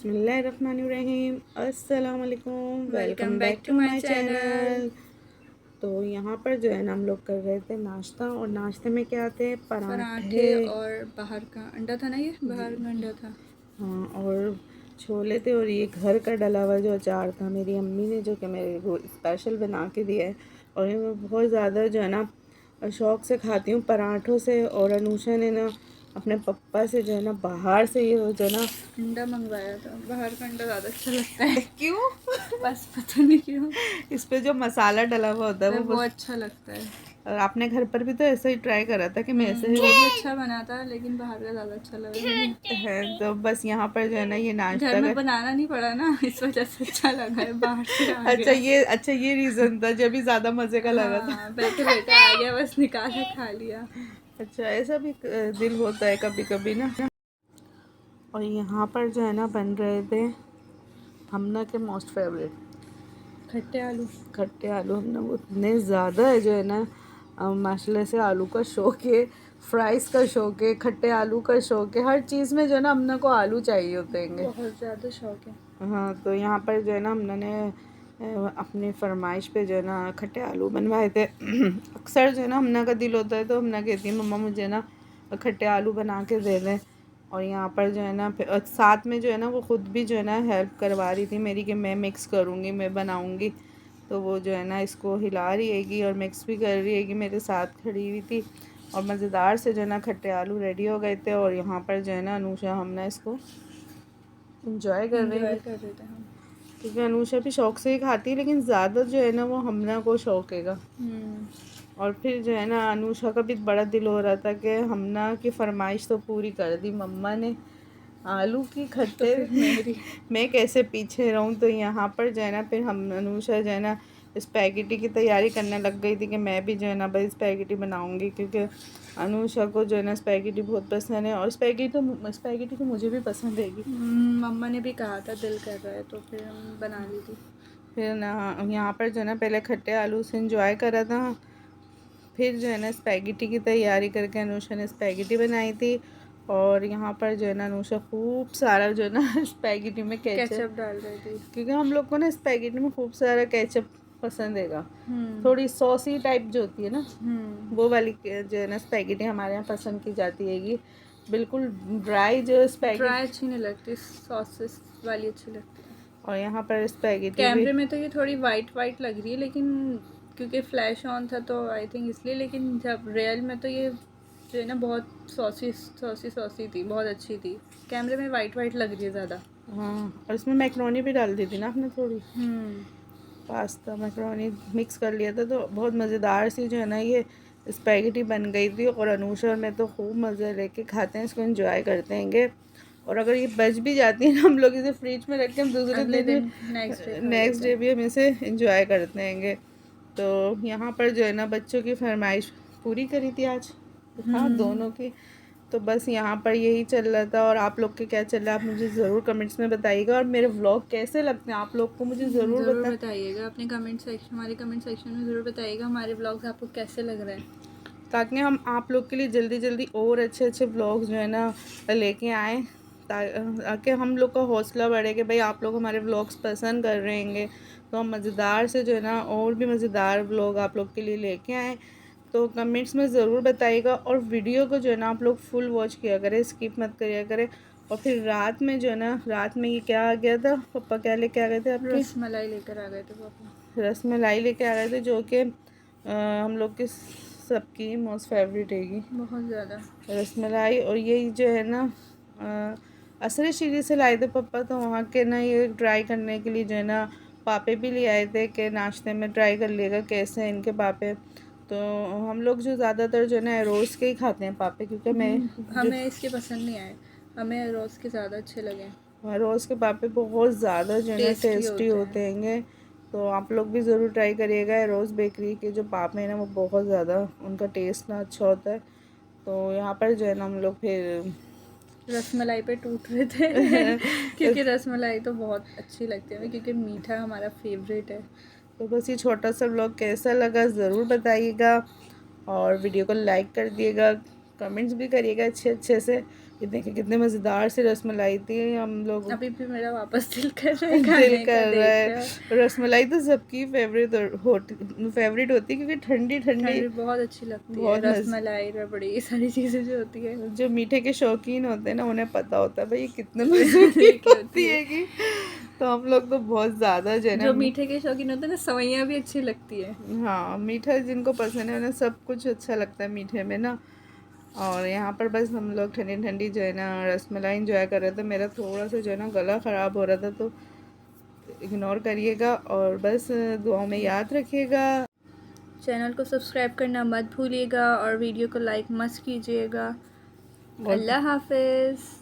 बिस्मिल्लाहिर्रहमानिर्रहीम। अस्सलाम वालेकुम, welcome back to my channel. तो यहाँ पर जो है ना हम लोग कर रहे थे नाश्ता, और नाश्ते में क्या थे, पराठे पराठे और बाहर का अंडा था ना, ये बाहर का अंडा था। हाँ, और छोले थे, और ये घर का डला हुआ जो अचार था मेरी अम्मी ने, जो कि मेरे को स्पेशल बना के दिया है। और ये मैं बहुत ज़्यादा जो है ना शौक़ से खाती हूँ पराठों से। और अनुषा ने ना अपने पप्पा से जो है ना बाहर से ये जो है ना अंडा मंगवाया था। बाहर का अंडा ज़्यादा अच्छा लगता है। क्यों? बस पता नहीं क्यों, इस पे जो मसाला डला हुआ होता है वो अच्छा लगता है। और आपने घर पर भी तो ऐसे ही ट्राई करा था कि मैं ऐसे ही वो भी अच्छा बना था, लेकिन बाहर का ज़्यादा अच्छा लगा है। तो बस यहाँ पर जो है ना ये नाश्ता घर में बनाना नहीं पड़ा ना, इस वजह से अच्छा लगा है, बाहर से आ गया। अच्छा ये रीज़न था, जब भी ज़्यादा मज़े का लगा था। हाँ, बैठे बैठे आ गया, बस निकाला खा लिया। अच्छा, ऐसा भी दिल होता है कभी कभी ना। और यहाँ पर जो है ना बन रहे थे हमना के मोस्ट फेवरेट खट्टे आलू। खट्टे आलू। हमने वो इतने ज़्यादा है जो है ना माशाल्लाह से आलू का शौक है, फ्राइज़ का शौक है, खट्टे आलू का शौक है, हर चीज़ में जो है ना हमने को आलू चाहिए होते हैं। बहुत ज़्यादा शौक है। हाँ, तो यहाँ पर जो है ना हमने अपनी फरमाइश पे जो है ना खट्टे आलू बनवाए थे। अक्सर जो है ना हमना का दिल होता है तो हमना कहती है मम्मा मुझे ना खट्टे आलू बना के दे दें। और यहाँ पर जो है ना साथ में जो है ना वो ख़ुद भी जो है ना हेल्प करवा रही थी मेरी कि मैं मिक्स करूँगी, मैं बनाऊँगी। तो वो जो है ना इसको हिला रही हैगी और मिक्स भी कर रही हैगी, मेरे साथ खड़ी हुई थी। और मज़ेदार से जो है ना खट्टे आलू रेडी हो गए थे। और यहाँ पर जो है ना अनुषा हमने इसको इंजॉय कर रहे हैं, थे हम, क्योंकि अनुषा भी शौक़ से ही खाती है, लेकिन ज़्यादा जो है ना वो हमना को शौक़ हैगा। और फिर जो है ना अनुषा का भी बड़ा दिल हो रहा था कि हमना की फरमाइश तो पूरी कर दी मम्मा ने, आलू की खट्टे तो मैं कैसे पीछे रहूँ। तो यहाँ पर जो है ना फिर हम अनुषा जो है ना स्पैगेटी की तैयारी करने लग गई थी कि मैं भी जो है ना भाई स्पैगेटी बनाऊँगी, क्योंकि अनुषा को जो है ना स्पैगेटी बहुत पसंद है। और स्पैगेटी तो मुझे भी पसंद है। मम्मा ने भी कहा था दिल कर रहा है, तो फिर हम बना ली थी। फिर ना यहाँ पर जो है ना पहले खट्टे आलू से इंजॉय करा था, फिर जो है ना स्पैगेटी की तैयारी करके अनुषा ने स्पैगेटी बनाई थी। और यहाँ पर जो है ना अनुषा खूब सारा जो है ना स्पैगेटी में केचप डाल रही थी, क्योंकि हम लोग को ना स्पैगेटी में खूब सारा केचप पसंद हैगा। थोड़ी सॉसी टाइप जो होती है ना, वो वाली जो है ना स्पैगेटी हमारे यहाँ पसंद की जाती हैगी। बिल्कुल ड्राई जो स्पैगेटी अच्छी नहीं लगती, सॉसेस वाली अच्छी लगती है। और यहाँ पर स्पैगेटी कैमरे में तो ये थोड़ी वाइट लग रही है, लेकिन क्योंकि फ्लैश ऑन था तो आई थिंक इसलिए, लेकिन जब रियल में तो ये जो है ना बहुत सॉसी थी, बहुत अच्छी थी। कैमरे में वाइट लग रही है ज़्यादा। हाँ, और इसमें मैक्रोनी भी डाल दी थी ना आपने थोड़ी, पास्ता मैक्रोनी मिक्स कर लिया था, तो बहुत मज़ेदार सी जो है ना ये स्पैगेटी बन गई थी। और अनुषा और मैं तो खूब मज़े लेके खाते हैं, इसको एंजॉय करते हैं। और अगर ये बच भी जाती है ना हम लोग इसे फ्रिज में रख के हम दूसरे दिन नेक्स्ट डे भी हम इसे एंजॉय करते हैं। तो यहाँ पर जो है ना बच्चों की फरमाइश पूरी करी थी आज, हाँ दोनों की। तो बस यहाँ पर यही चल रहा था। और आप लोग के क्या चल रहा है आप मुझे ज़रूर कमेंट्स में बताइएगा। और मेरे व्लॉग कैसे लगते हैं आप लोग को मुझे ज़रूर बताइएगा अपने हमारे कमेंट सेक्शन में ज़रूर बताइएगा हमारे व्लॉग्स आपको कैसे लग रहे हैं, ताकि हम आप लोग के लिए जल्दी जल्दी और अच्छे व्लॉग्स जो है ना लेके आएँ, ताकि हम लोग का हौसला बढ़े कि भाई आप लोग हमारे व्लॉग्स पसंद कर रहे हैं, तो हम मज़ेदार से जो है ना और भी मज़ेदार व्लॉग आप लोग के लिए लेके आएँ। तो कमेंट्स में ज़रूर बताइएगा। और वीडियो को जो है ना आप लोग फुल वॉच किया करें, स्किप मत करिया करें। और फिर रात में जो है ना रात में ये क्या आ गया था, पापा क्या लेके आ गए थे आपके? रसमलाई लेकर आ गए थे पापा। रसमलाई लेके आ गए थे, जो कि हम लोग के सबकी मोस्ट फेवरेट हैगी, बहुत ज़्यादा रसमलाई। और यही जो है ना असरी शीरी से लाए थे पापा, तो वहाँ के ना ये ट्राई करने के लिए जो है ना पापे भी ले आए थे कि नाश्ते में ट्राई कर लेगा कैसे हैं इनके पापे। तो हम लोग जो ज़्यादातर जो है ना रोज़ के ही खाते हैं पापे, क्योंकि हमें इसके पसंद नहीं आए, हमें रोज़ के ज़्यादा अच्छे लगे। रोज़ के पापे बहुत ज़्यादा जो है ना टेस्टी होते हैं। तो आप लोग भी ज़रूर ट्राई करिएगा। रोज़ बेकरी के जो पापे हैं ना वो बहुत ज़्यादा उनका टेस्ट ना अच्छा होता है। तो यहाँ पर जो है ना हम लोग फिर रसमलाई पे टूट रहे थे क्योंकि रसमलाई तो बहुत अच्छी लगती है हमें, क्योंकि मीठा हमारा फेवरेट है। तो बस ये छोटा सा व्लॉग कैसा लगा ज़रूर बताइएगा, और वीडियो को लाइक कर दिएगा, कमेंट्स भी करिएगा अच्छे से। ये देखें कितने मज़ेदार से रसमलाई थी। हम लोग अभी भी मेरा वापस दिल कर रहा है दिल खाने का कर रहा है। देख रसमलाई तो सबकी फेवरेट होती है क्योंकि ठंडी ठंडी ठंडी बहुत अच्छी लगती है। बहुत रसमलाई, रबड़ी, ये सारी चीज़ें जो होती है जो मीठे के शौकीन होते हैं ना उन्हें पता होता है भाई ये कितने मज़े की होती है कि तो हम लोग तो बहुत ज़्यादा जो है जो ना मीठे के शौकीन होते हैं ना, सवैयाँ भी अच्छी लगती है। हाँ, मीठा जिनको पसंद है उन्हें सब कुछ अच्छा लगता है मीठे में ना। और यहाँ पर बस हम लोग ठंडी ठंडी जो है ना रसमलाई इंजॉय कर रहे थे। मेरा थोड़ा सा जो है ना गला ख़राब हो रहा था तो इग्नोर करिएगा और बस दुआओं में याद रखिएगा। चैनल को सब्सक्राइब करना मत भूलिएगा और वीडियो को लाइक मत कीजिएगा। अल्लाह हाफिज़।